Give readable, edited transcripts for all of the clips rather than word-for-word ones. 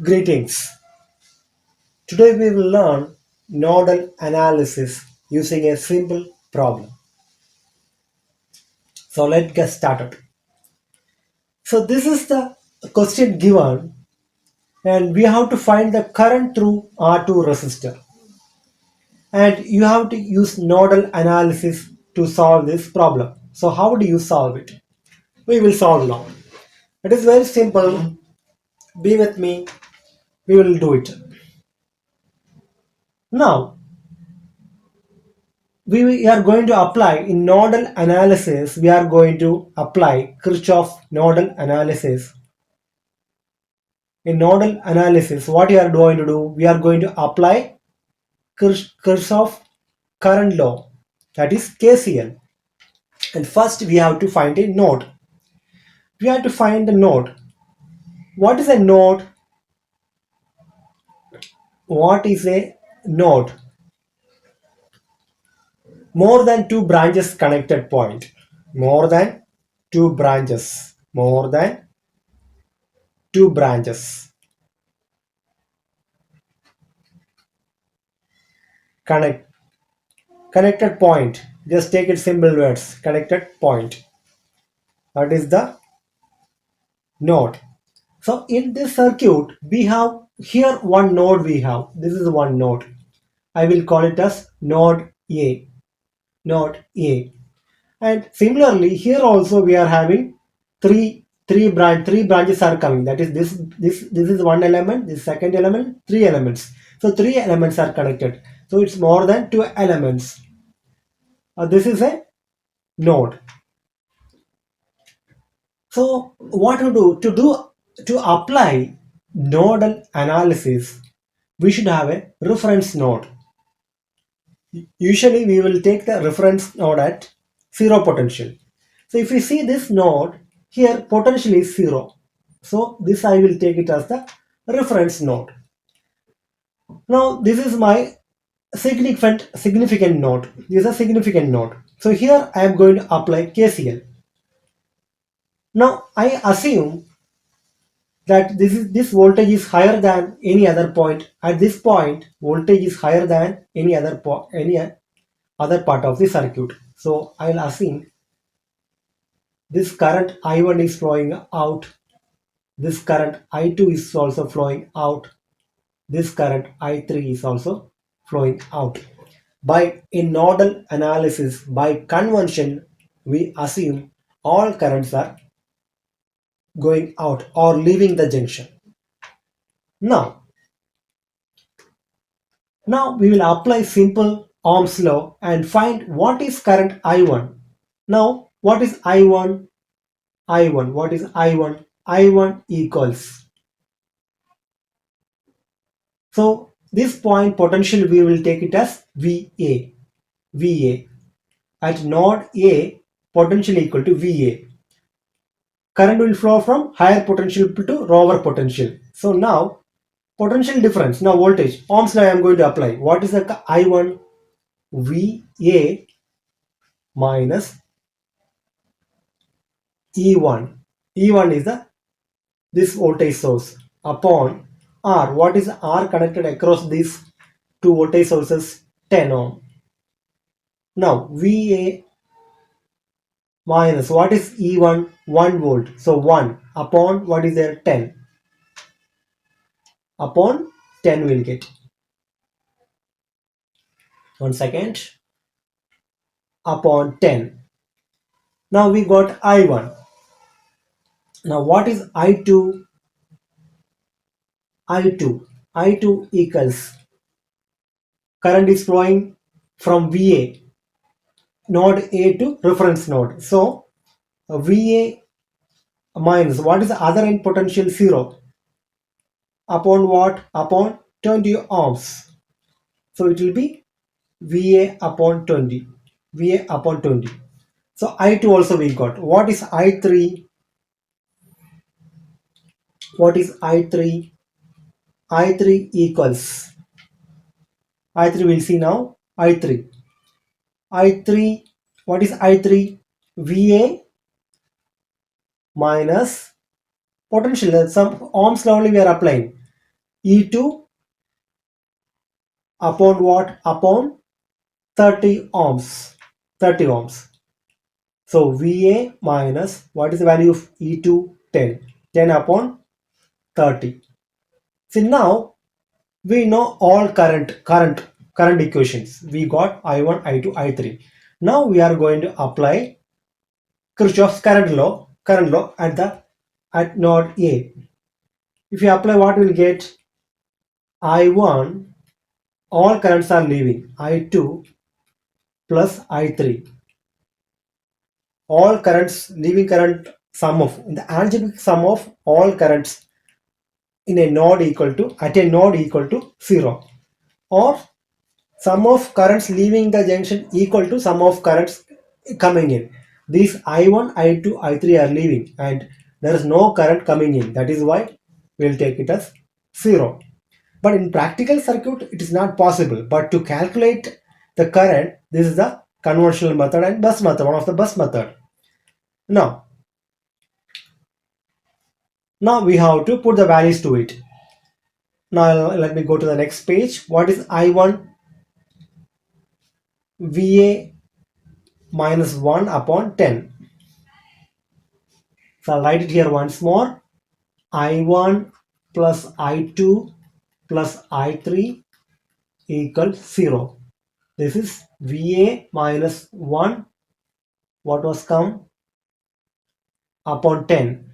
Greetings. Today we will learn nodal analysis using a simple problem. So let's get started. So this is the question given and we have to find the current through R2 resistor and you have to use nodal analysis to solve this problem. So how do you solve it? We will solve now. It is very simple. Be with me. We will do it. Now we are going to apply in nodal analysis, we are going to apply Kirchhoff nodal analysis. In nodal analysis, what you are going to do, we are going to apply Kirchhoff current law, that is KCL. And first we have to find a node. We have to find the node. What is a node? What is a node? More than two branches connected point. More than two branches. More than two branches connect connected point. Just take it simple words. Connected point. That is the node. So in this circuit, we have here one node we have. This is one node. I will call it as node A. Node A. And similarly, here also we are having three branches are coming. That is this is one element, this second element, three elements. So three elements are connected. So it's more than two elements. This is a node. So what to do? To apply nodal analysis, we should have a reference node. Usually we will take the reference node at zero potential. So if we see this node, here potential is zero. So this I will take it as the reference node. Now this is my significant node. This is a significant node. So here I am going to apply KCL. Now I assume that this voltage is higher than any other point. At this point, voltage is higher than any other part of the circuit. So I will assume this current I1 is flowing out. This current I2 is also flowing out. This current I3 is also flowing out. By in nodal analysis, by convention, we assume all currents are going out or leaving the junction. Now, Now we will apply simple Ohm's law and find what is current I1. Now what is I1? I1. What is I1? I1 equals. So this point potential we will take it as VA. VA. At node A, potential equal to VA. Current will flow from higher potential to lower potential. So now potential difference. Now voltage. Ohm's law I am going to apply. What is the I1? VA minus E1. E1 is this voltage source upon R. What is R connected across these two voltage sources? 10 ohm. Now VA minus what is E1? 1 volt. So 1 upon what is there? 10. Upon 10 will get. 1 second. Upon 10. Now we got I1. Now what is I2? I2. I2 equals current is flowing from VA node A to reference node. So VA minus what is the other end potential? 0 upon what? Upon 20 ohms. So it will be VA upon 20. VA upon 20. So I2 also we got. What is I3? What is I3? I3 equals. I3 we'll see now. I3. I3. What is I3? VA minus potential. Some ohms law only we are applying. E2 upon what? Upon 30 ohms. 30 ohms. So VA minus, what is the value of E2? 10. 10 upon 30. See, now we know all current equations. We got I1, I2, I3. Now we are going to apply Kirchhoff's current law at node A. If you apply, what we'll get? I1, all currents are leaving. I2 plus I3. All currents leaving current sum of, in the algebraic sum of all currents in a node equal to, at a node equal to 0, or sum of currents leaving the junction equal to sum of currents coming in. These I1, I2, I3 are leaving and there is no current coming in. That is why we'll take it as 0. But in practical circuit, it is not possible. But to calculate the current, this is the conventional method and bus method, one of the bus method. Now we have to put the values to it. Now let me go to the next page. What is I1? VA minus 1 upon 10. So I'll write it here once more. I1 plus I2 plus I3 equals 0. This is VA minus 1, what was come, upon 10.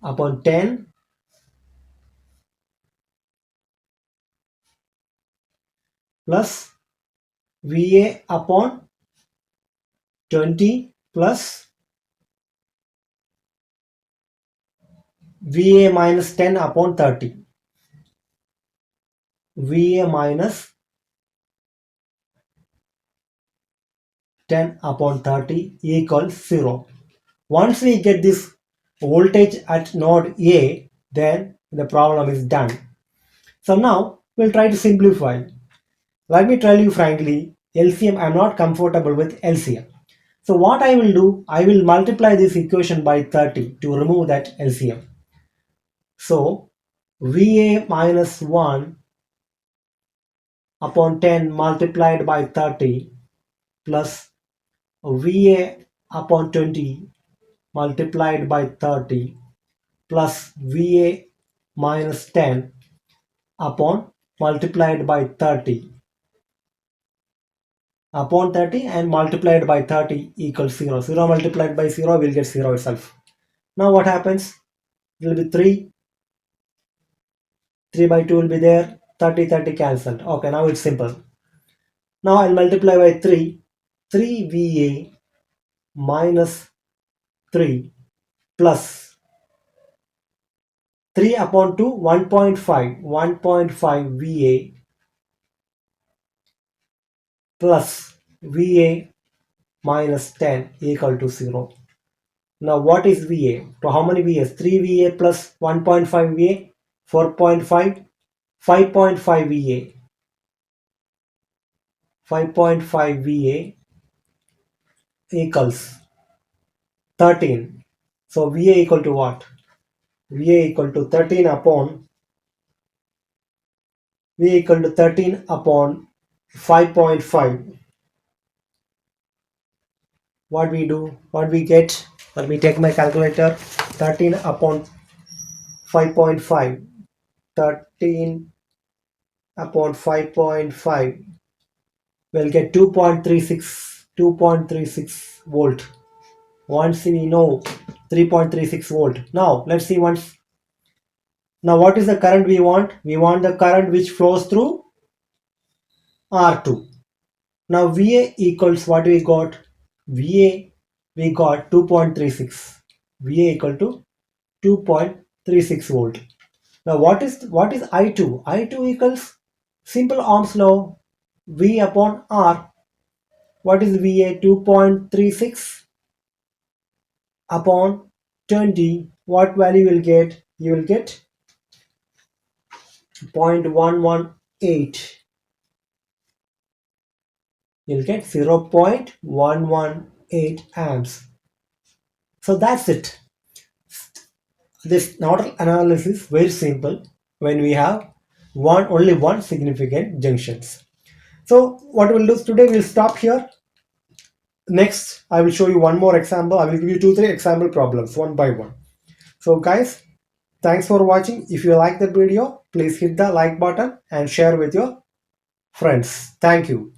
Upon 10 plus VA upon 20 plus VA minus 10 upon 30. VA minus 10 upon 30 equals 0. Once we get this voltage at node A, then the problem is done. So now we'll try to simplify. Let me tell you frankly, LCM, I'm not comfortable with LCM. So what I will do, I will multiply this equation by 30 to remove that LCM. So VA minus 1 upon 10 multiplied by 30 plus VA upon 20 multiplied by 30 plus VA minus 10 upon multiplied by 30 upon 30 and multiplied by 30 equals 0. 0 multiplied by 0 will get 0 itself. Now what happens? It will be 3. 3 by 2 will be there. 30, 30 cancelled. Okay, now it's simple. Now I'll multiply by 3. 3 VA minus 3 plus 3 upon 2, 1.5. 1.5 VA plus VA minus 10 equal to 0. Now what is VA? So how many VAs? 3 VA plus 1.5 VA, 4.5, 5.5 VA. 5.5 VA equals 13. So VA equal to what? VA equal to 13 upon VA equal to 13 upon 5.5. What we do? What we get? Let me take my calculator. 13 upon 5.5. 13 upon 5.5 will get 2.36 volt. Once we know 3.36 volt. Now let's see once. Now what is the current we want? We want the current which flows through R2. Now VA equals what we got? VA we got 2.36. VA equal to 2.36 volt. Now what is I2? I2 equals simple Ohm's law, V upon R. What is VA? 2.36 upon 20. What value you will get? You will get 0.118. You'll get 0.118 amps. So that's it. This nodal analysis very simple. when we have only one significant junctions. So what we'll do is today we'll stop here. Next, I will show you one more example. I will give you 2 3 example problems one by one. So guys, thanks for watching. If you like the video, please hit the like button and share with your friends. Thank you.